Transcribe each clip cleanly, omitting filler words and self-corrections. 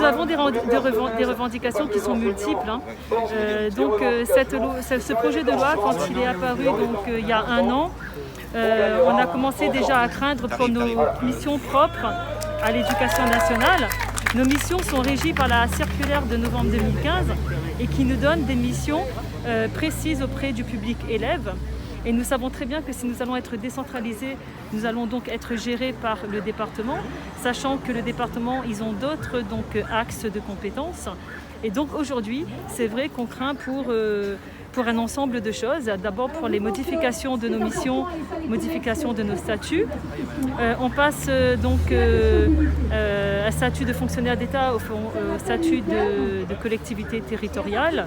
avons des revendications qui sont multiples. Hein. Ce projet de loi, quand il est apparu il y a 1 an, on a commencé déjà à craindre pour nos missions propres à l'éducation nationale. Nos missions sont régies par la circulaire de novembre 2015 et qui nous donne des missions précises auprès du public élève. Et nous savons très bien que si nous allons être décentralisés, nous allons donc être gérés par le département, sachant que le département, ils ont d'autres axes de compétences. Et donc aujourd'hui, c'est vrai qu'on craint pour un ensemble de choses. D'abord pour les modifications de nos missions, modifications de nos statuts. On passe un statut de fonctionnaire d'État au statut de collectivité territoriale.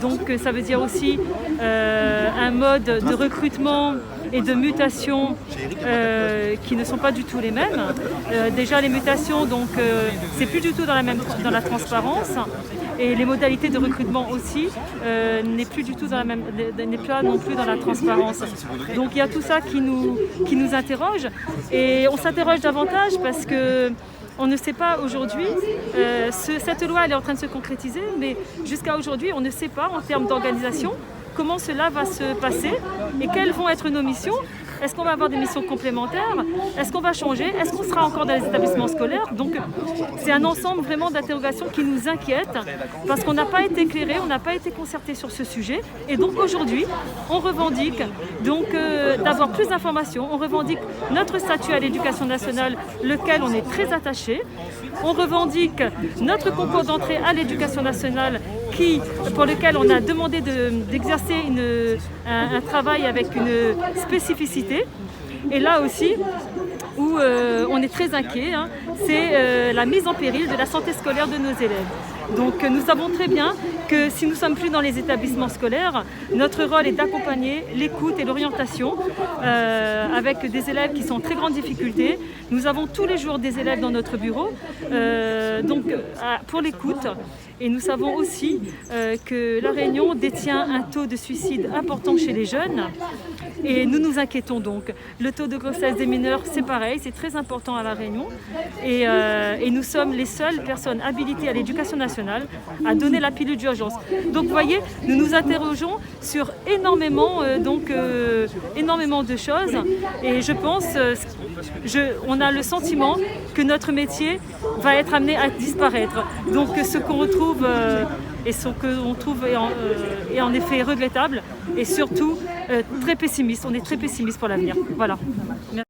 Donc ça veut dire aussi un mode de recrutement et de mutation qui ne sont pas du tout les mêmes. Déjà les mutations, c'est plus du tout dans la transparence. Et les modalités de recrutement aussi n'est pas non plus dans la transparence. Donc il y a tout ça qui nous interroge et on s'interroge davantage parce que on ne sait pas aujourd'hui, cette loi elle est en train de se concrétiser, mais jusqu'à aujourd'hui on ne sait pas en termes d'organisation comment cela va se passer et quelles vont être nos missions. Est-ce qu'on va avoir des missions complémentaires? Est-ce qu'on va changer? Est-ce qu'on sera encore dans les établissements scolaires? Donc c'est un ensemble vraiment d'interrogations qui nous inquiètent parce qu'on n'a pas été éclairé, on n'a pas été concerté sur ce sujet. Et donc aujourd'hui, on revendique d'avoir plus d'informations. On revendique notre statut à l'éducation nationale, lequel on est très attaché. On revendique notre concours d'entrée à l'éducation nationale pour lequel on a demandé d'exercer un travail avec une spécificité. Et là aussi, où on est très inquiet, hein, c'est la mise en péril de la santé scolaire de nos élèves. Donc nous savons très bien que si nous ne sommes plus dans les établissements scolaires, notre rôle est d'accompagner l'écoute et l'orientation avec des élèves qui sont en très grande difficulté. Nous avons tous les jours des élèves dans notre bureau pour l'écoute. Et nous savons aussi que La Réunion détient un taux de suicide important chez les jeunes. Et nous nous inquiétons donc. Le taux de grossesse des mineurs, c'est pareil, c'est très important à La Réunion. Et nous sommes les seules personnes habilitées à l'éducation nationale à donner la pilule d'urgence. Donc vous voyez, nous nous interrogeons sur énormément de choses. Et je pense, on a le sentiment que notre métier va être amené à disparaître. Donc ce qu'on retrouve et ce qu'on trouve est en effet regrettable et surtout très pessimiste. On est très pessimiste pour l'avenir. Voilà.